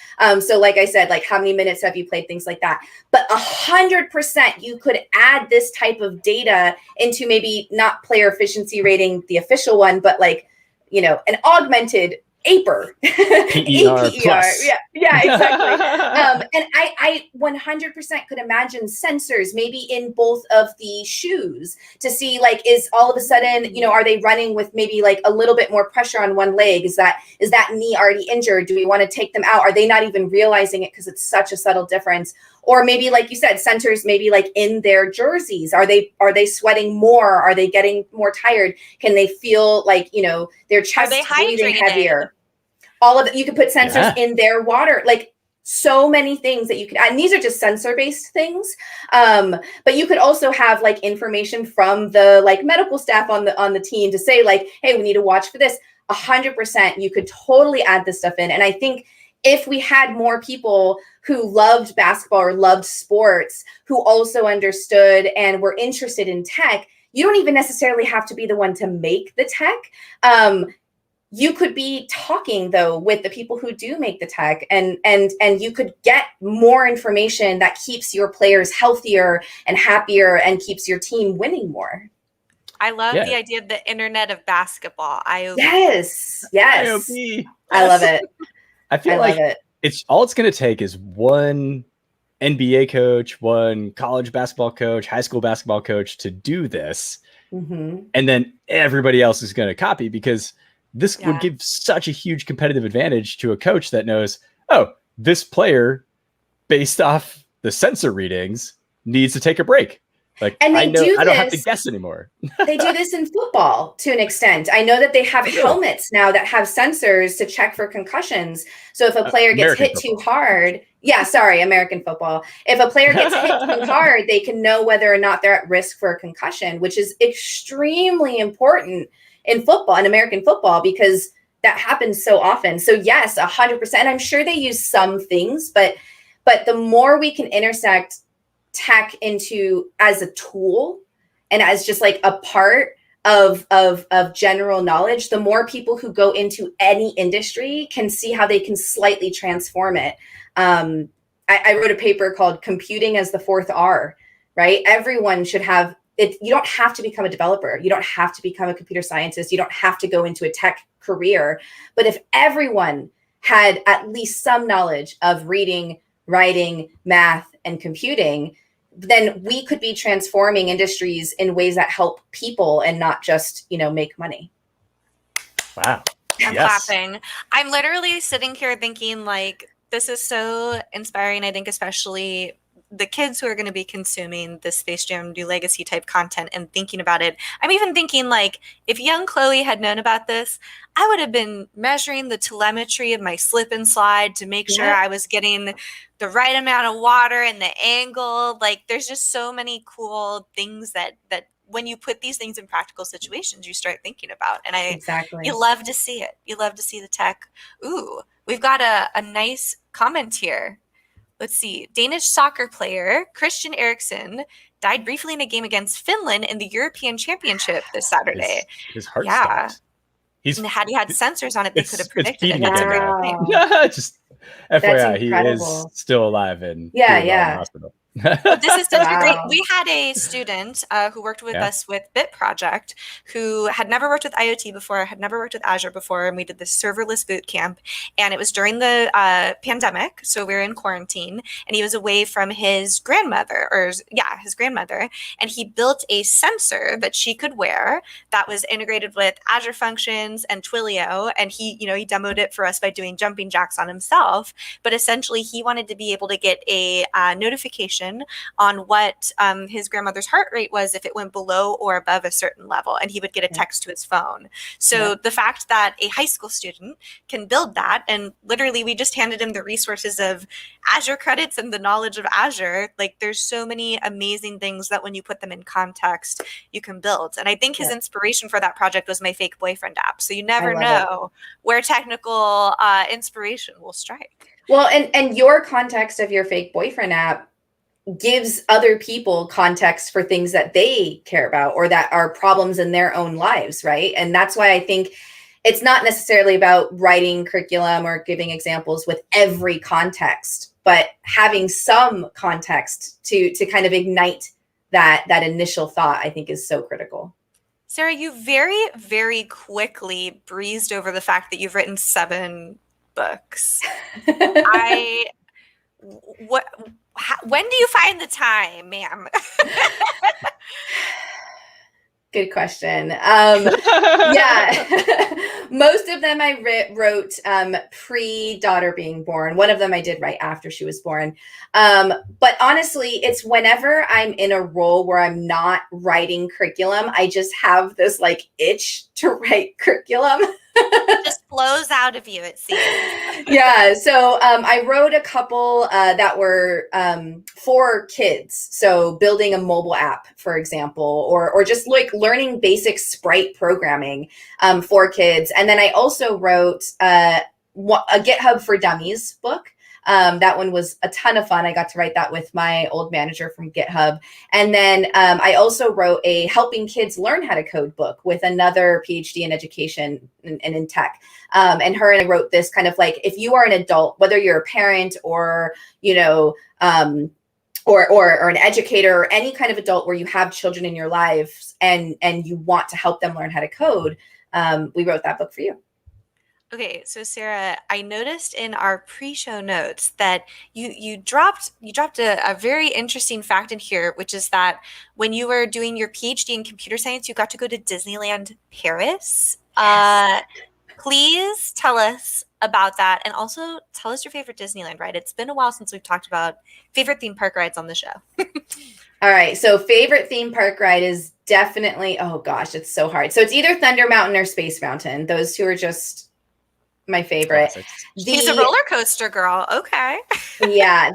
So like I said, how many minutes have you played, things like that. But 100% you could add this type of data into maybe not player efficiency rating, the official one, but an augmented APER. PER plus. Yeah, exactly. And I 100% could imagine sensors maybe in both of the shoes to see is all of a sudden, are they running with maybe a little bit more pressure on one leg? Is that knee already injured? Do we want to take them out? Are they not even realizing it because it's such a subtle difference? Or maybe, like you said, sensors maybe in their jerseys. Are they sweating more? Are they getting more tired? Can they feel their chest breathing heavier? All of it. You could put sensors in their water, so many things that you could add. And these are just sensor-based things. But you could also have information from the medical staff on the team to say hey, we need to watch for this. 100%, you could totally add this stuff in. And I think if we had more people who loved basketball or loved sports, who also understood and were interested in tech, you don't even necessarily have to be the one to make the tech. you could be talking though with the people who do make the tech, and you could get more information that keeps your players healthier and happier and keeps your team winning more. I love the idea of the internet of basketball. IOB. Yes. IOB. I love it. I feel like it's going to take is one NBA coach, one college basketball coach, high school basketball coach to do this. Mm-hmm. And then everybody else is going to copy, because this would give such a huge competitive advantage to a coach that knows, oh, this player, based off the sensor readings, needs to take a break. Like, and I don't have to guess anymore. They do this in football to an extent. I know that they have helmets now that have sensors to check for concussions. So if a player gets hit too hard, American football. If a player gets hit too hard, they can know whether or not they're at risk for a concussion, which is extremely important in football, in American football, because that happens so often. So yes, 100%. I'm sure they use some things, but the more we can intersect tech into as a tool and as just like a part of general knowledge, the more people who go into any industry can see how they can slightly transform it. I wrote a paper called Computing as the Fourth R, right? Everyone should have it. You don't have to become a developer. You don't have to become a computer scientist. You don't have to go into a tech career. But if everyone had at least some knowledge of reading, writing, math, and computing, then we could be transforming industries in ways that help people and not just, make money. Wow. I'm clapping. I'm literally sitting here thinking, like, this is so inspiring. I think especially the kids who are going to be consuming this Space Jam New Legacy type content and thinking about it. I'm even thinking, like, if young Chloe had known about this, I would have been measuring the telemetry of my slip and slide to make sure I was getting the right amount of water and the angle. Like, there's just so many cool things that when you put these things in practical situations, you start thinking about. And you love to see it. You love to see the tech. Ooh, we've got a nice comment here. Let's see. Danish soccer player Christian Eriksen died briefly in a game against Finland in the European Championship this Saturday. His heart stopped. And had he had sensors on it, they could have predicted it. That's a great thing. Just FYI, he is still alive in the hospital. This is such a great. We had a student who worked with us with Bit Project, who had never worked with IoT before, had never worked with Azure before, and we did this serverless boot camp. And it was during the pandemic, so we were in quarantine, and he was away from his grandmother, and he built a sensor that she could wear that was integrated with Azure Functions and Twilio, and he demoed it for us by doing jumping jacks on himself. But essentially, he wanted to be able to get a notification on what his grandmother's heart rate was if it went below or above a certain level, and he would get a text to his phone. So the fact that a high school student can build that, and literally we just handed him the resources of Azure credits and the knowledge of Azure, like, there's so many amazing things that when you put them in context, you can build. And I think his inspiration for that project was my fake boyfriend app. So you never know where technical inspiration will strike. Well, and your context of your fake boyfriend app gives other people context for things that they care about or that are problems in their own lives, right? And that's why I think it's not necessarily about writing curriculum or giving examples with every context, but having some context to kind of ignite that initial thought, I think, is so critical. Sarah, you very, very quickly breezed over the fact that you've written 7 books. When do you find the time, ma'am? Good question. Most of them I wrote pre-daughter being born. One of them I did right after she was born. But honestly, it's whenever I'm in a role where I'm not writing curriculum, I just have this like itch to write curriculum. It just flows out of you, it seems. So I wrote a couple that were for kids. So building a mobile app, for example, or just like learning basic sprite programming for kids. And then I also wrote a GitHub for Dummies book That one was a ton of fun. I got to write that with my old manager from GitHub. And then I also wrote a Helping Kids Learn How to Code book with another PhD in education and in tech. And her and I wrote this kind of like, if you are an adult, whether you're a parent or, you know, or an educator or any kind of adult where you have children in your lives and you want to help them learn how to code, we wrote that book for you. Okay, so Sarah, I noticed in our pre-show notes that you dropped a very interesting fact in here, which is that when you were doing your PhD in computer science, you got to go to Disneyland Paris. Yes. Please tell us about that, and also tell us your favorite Disneyland ride. It's been a while since we've talked about favorite theme park rides on the show. All right, so favorite theme park ride is definitely, oh gosh, it's so hard. So it's either Thunder Mountain or Space Mountain. Those two are just my favorite. She's a roller coaster girl. Okay. Yeah,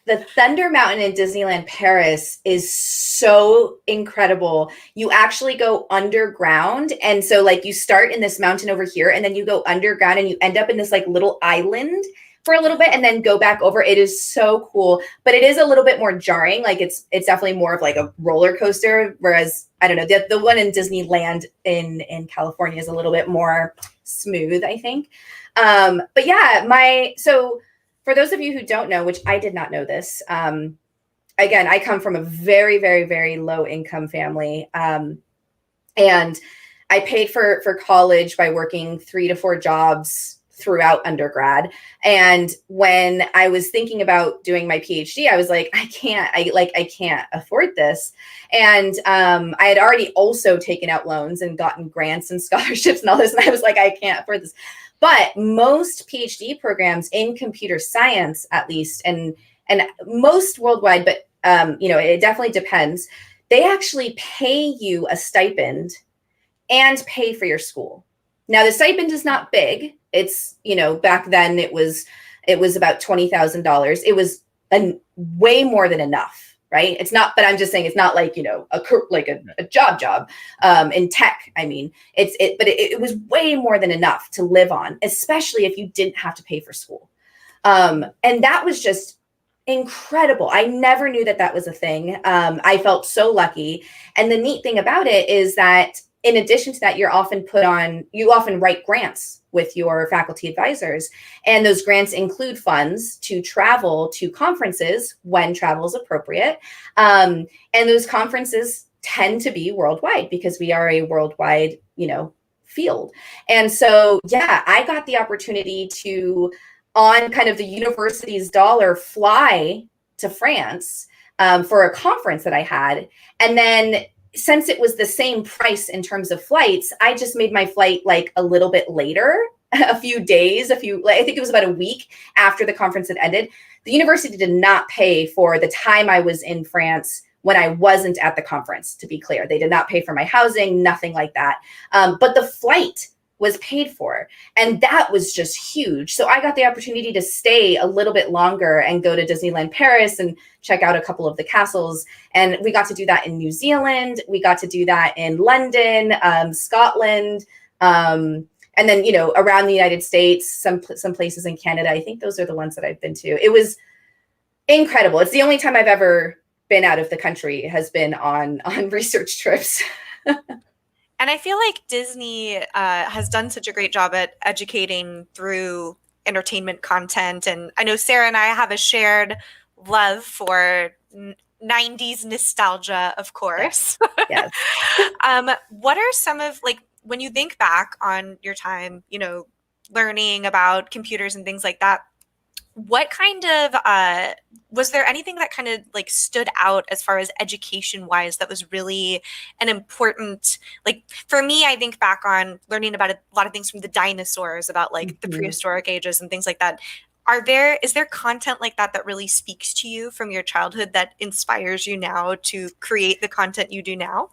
the Thunder Mountain in Disneyland Paris is so incredible. You actually go underground. And so like you start in this mountain over here and then you go underground and you end up in this like little island for a little bit and then go back over. It is so cool, but it is a little bit more jarring. Like it's definitely more of like a roller coaster. Whereas I don't know, the one in Disneyland in California is a little bit more smooth, I think. But yeah, so for those of you who don't know, which I did not know this, again, I come from a very, very, very low income family. And I paid for college by working 3 to 4 jobs throughout undergrad. And when I was thinking about doing my PhD, I was like, I can't afford this. And I had already also taken out loans and gotten grants and scholarships and all this. And I was like, I can't afford this. But most PhD programs in computer science, at least, and most worldwide, but it definitely depends. They actually pay you a stipend and pay for your school. Now the stipend is not big. It's, back then it was about $20,000. It was way more than enough. Right. It's not, but I'm just saying it's not like, a job in tech. I mean, but it was way more than enough to live on, especially if you didn't have to pay for school. And that was just incredible. I never knew that was a thing. I felt so lucky. And the neat thing about it is that in addition to that, you often write grants with your faculty advisors. And those grants include funds to travel to conferences when travel is appropriate. And those conferences tend to be worldwide because we are a worldwide, field. And so, yeah, I got the opportunity to, on kind of the university's dollar, fly to France for a conference that I had. And then since it was the same price in terms of flights, I just made my flight like a little bit later, a few days, I think it was about a week after the conference had ended. The university did not pay for the time I was in France when I wasn't at the conference, to be clear. They did not pay for my housing, nothing like that. But the flight was paid for. And that was just huge. So I got the opportunity to stay a little bit longer and go to Disneyland Paris and check out a couple of the castles. And we got to do that in New Zealand. We got to do that in London, Scotland, and then, around the United States, some places in Canada. I think those are the ones that I've been to. It was incredible. It's the only time I've ever been out of the country has been on research trips. And I feel like Disney has done such a great job at educating through entertainment content. And I know Sarah and I have a shared love for 90s nostalgia, of course. Yes. What are some of, like, when you think back on your time, learning about computers and things like that, what kind of, was there anything that kind of like stood out as far as education wise that was really an important, like for me, I think back on learning about a lot of things from the dinosaurs, about like the prehistoric ages and things like that. Is there content like that really speaks to you from your childhood that inspires you now to create the content you do now?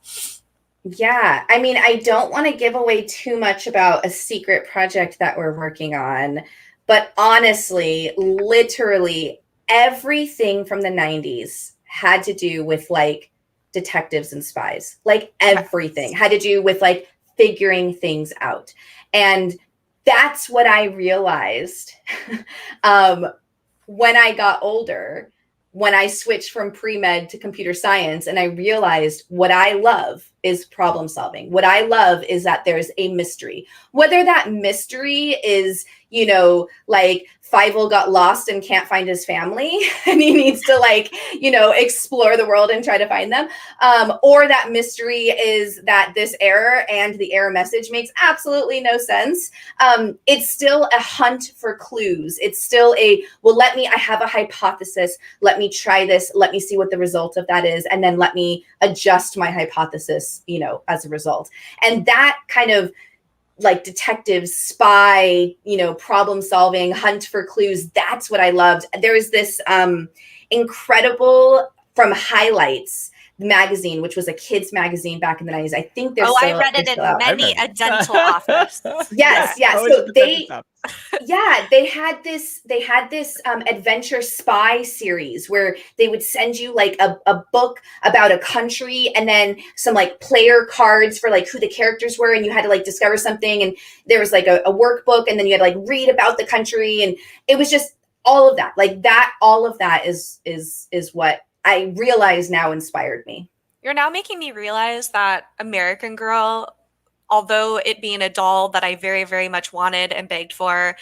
Yeah, I mean, I don't want to give away too much about a secret project that we're working on. But honestly, literally everything from the 90s had to do with like detectives and spies. Like everything had to do with like figuring things out. And that's what I realized when I got older, when I switched from pre-med to computer science, and I realized what I love is problem solving. What I love is that there's a mystery. Whether that mystery is, like Fievel got lost and can't find his family and he needs to explore the world and try to find them. Or that mystery is that this error and the error message makes absolutely no sense. It's still a hunt for clues. It's still I have a hypothesis. Let me try this. Let me see what the result of that is. And then let me adjust my hypothesis, as a result. And that kind of like detective spy, problem solving, hunt for clues. That's what I loved. There was this incredible from Highlights magazine, which was a kids magazine back in the 90s. I think there's I read it in many a dental office. Yes. So they had this adventure spy series where they would send you like a book about a country and then some like player cards for like who the characters were, and you had to like discover something, and there was like a workbook, and then you had to like read about the country, and it was just all of that. Like that, all of that is what I realize now inspired me. You're now making me realize that American Girl, although it being a doll that I very, very much wanted and begged for,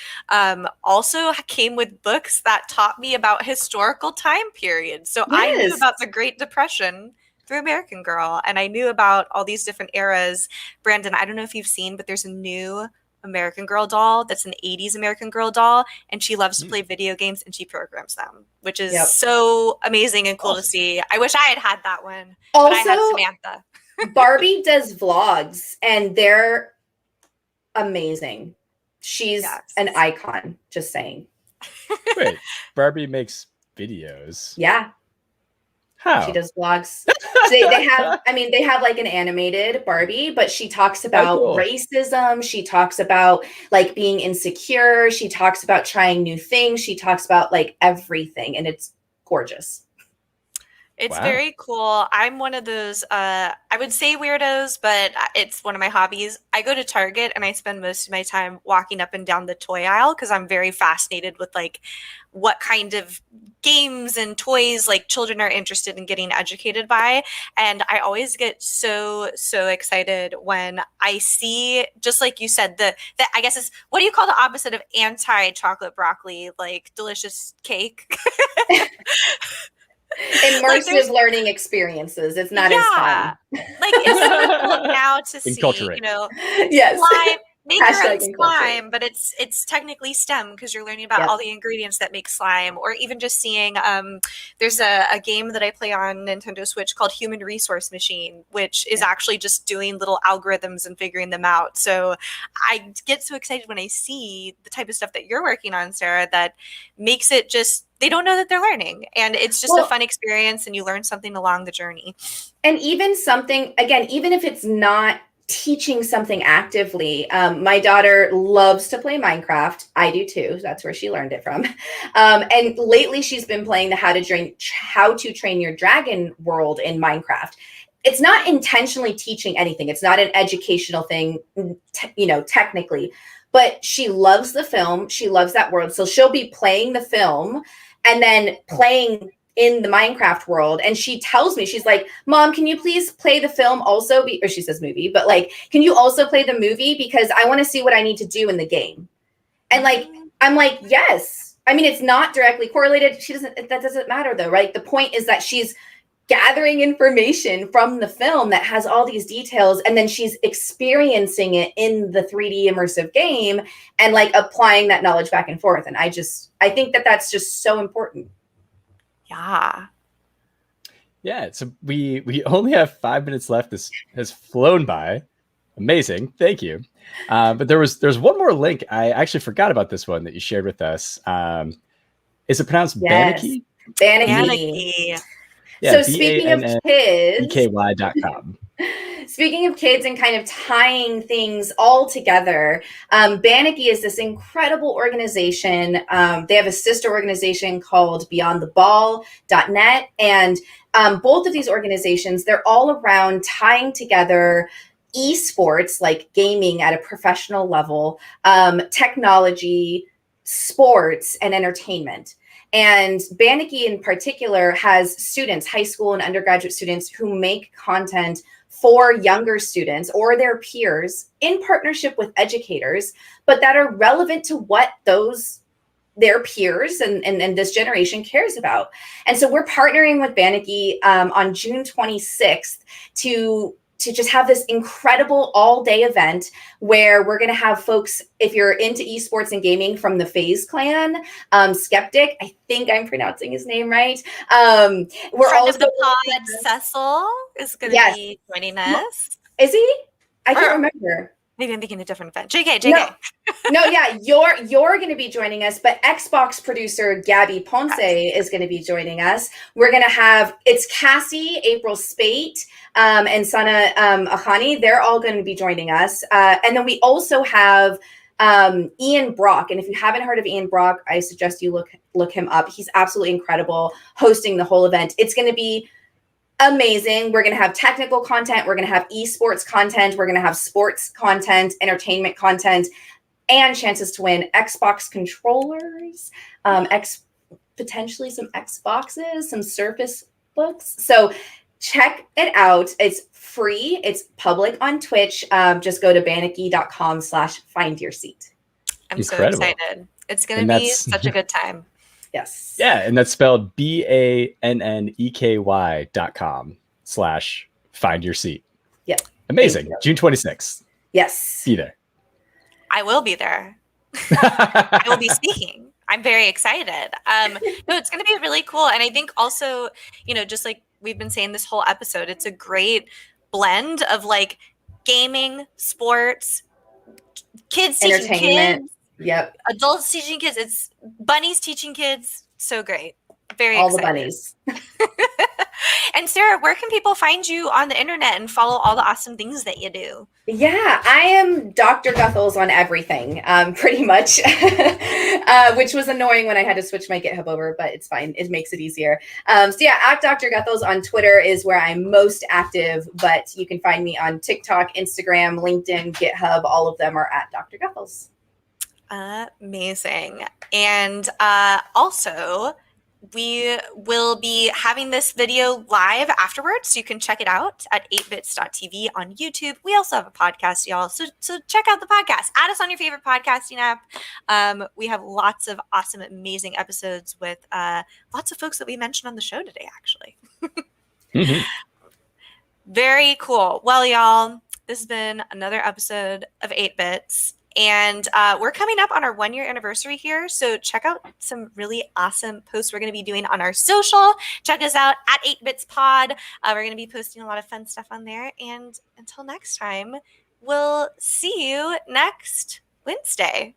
also came with books that taught me about historical time periods. So I knew about the Great Depression through American Girl, and I knew about all these different eras. Brandon, I don't know if you've seen, but there's a new American Girl doll that's an 80s American Girl doll, and she loves to play video games and she programs them, which is so amazing and cool to see. I wish I had that one, but I had Samantha. Barbie does vlogs and they're amazing. She's an icon, just saying. Wait, Barbie makes videos? Yeah. How? She does vlogs. They have like an animated Barbie, but she talks about racism. She talks about like being insecure. She talks about trying new things. She talks about like everything, and it's gorgeous. It's very cool. I'm one of those, I would say weirdos, but it's one of my hobbies. I go to Target and I spend most of my time walking up and down the toy aisle because I'm very fascinated with like what kind of games and toys like children are interested in getting educated by. And I always get so excited when I see, just like you said, the I guess it's, what do you call the opposite of anti-chocolate broccoli? Like delicious cake? Immersive learning experiences. It's not as fun. Like it's so cool now to see, slime, make your own slime, but it's technically STEM because you're learning about all the ingredients that make slime, or even just seeing there's a game that I play on Nintendo Switch called Human Resource Machine, which is actually just doing little algorithms and figuring them out. So I get so excited when I see the type of stuff that you're working on, Sarah, that makes it just, they don't know that they're learning, and it's just a fun experience, and you learn something along the journey. And even something, again, even if it's not teaching something actively, my daughter loves to play Minecraft. I do too. That's where she learned it from. And lately she's been playing the How to Train Your Dragon world in Minecraft. It's not intentionally teaching anything. It's not an educational thing, technically, but she loves the film. She loves that world. So she'll be playing the film and then playing in the Minecraft world. And she tells me, she's like, Mom, can you please play the film also? Or she says movie, but like, can you also play the movie? Because I want to see what I need to do in the game. And like, I'm like, yes. I mean, it's not directly correlated. That doesn't matter though, right? The point is that she's gathering information from the film that has all these details, and then she's experiencing it in the 3D immersive game and like applying that knowledge back and forth. And I think that that's just so important. Yeah. So we only have 5 minutes left. This has flown by. Amazing. Thank you. But there's one more link. I actually forgot about this one that you shared with us. Is it pronounced Banaki? Banaki. Yeah, so speaking of kids, BKY.com. Speaking of kids and kind of tying things all together, Banaki is this incredible organization. They have a sister organization called BeyondTheBall.net. And both of these organizations, they're all around tying together esports, like gaming at a professional level, technology, sports, and entertainment. And Bannicky in particular has students, high school and undergraduate students, who make content for younger students or their peers in partnership with educators, but that are relevant to what their peers and this generation cares about. And so we're partnering with Bannicky on June 26th to just have this incredible all-day event where we're going to have folks, if you're into esports and gaming, from the FaZe clan, Skeptic, I think I'm pronouncing his name right. We're Friend also of the pod, Cecil, is going to be joining us. Is he? I can't remember. Maybe I'm thinking a different event. JK. No, yeah, you're going to be joining us, but Xbox producer Gabby Ponce is going to be joining us. We're going to have, it's Cassie, April Spate, and Sana Ahani. They're all going to be joining us. And then we also have Ian Brock. And if you haven't heard of Ian Brock, I suggest you look him up. He's absolutely incredible hosting the whole event. It's going to be amazing. We're going to have technical content. We're going to have esports content. We're going to have sports content, entertainment content, and chances to win Xbox controllers, potentially some Xboxes, some Surface Books. So check it out. It's free. It's public on Twitch. Just go to bannicky.com/findyourseat. I'm so excited. It's going to be such a good time. Yes. Yeah, and that's spelled BANNEKY.com/findyourseat. Yeah. Amazing. June 26th. Yes. Be there. I will be there. I will be speaking. I'm very excited. No, it's going to be really cool. And I think also, just like we've been saying this whole episode, it's a great blend of like gaming, sports, kids teaching kids. Yep. Adults teaching kids. It's bunnies teaching kids. So great. Very all excited. The bunnies. And Sarah, where can people find you on the internet and follow all the awesome things that you do? Yeah, I am Dr. Guthels on everything, pretty much, which was annoying when I had to switch my GitHub over, but it's fine. It makes it easier. So yeah, at Dr. Guthels on Twitter is where I'm most active, but you can find me on TikTok, Instagram, LinkedIn, GitHub. All of them are at Dr. Guthels. Amazing. And also, we will be having this video live afterwards, so you can check it out at 8bits.tv on YouTube. We also have a podcast, y'all, so check out the podcast. Add us on your favorite podcasting app. We have lots of awesome, amazing episodes with lots of folks that we mentioned on the show today, actually. Mm-hmm. Very cool. Well, y'all, this has been another episode of 8bits. And we're coming up on our 1-year anniversary here. So check out some really awesome posts we're going to be doing on our social. Check us out at 8bitspod. We're going to be posting a lot of fun stuff on there. And until next time, we'll see you next Wednesday.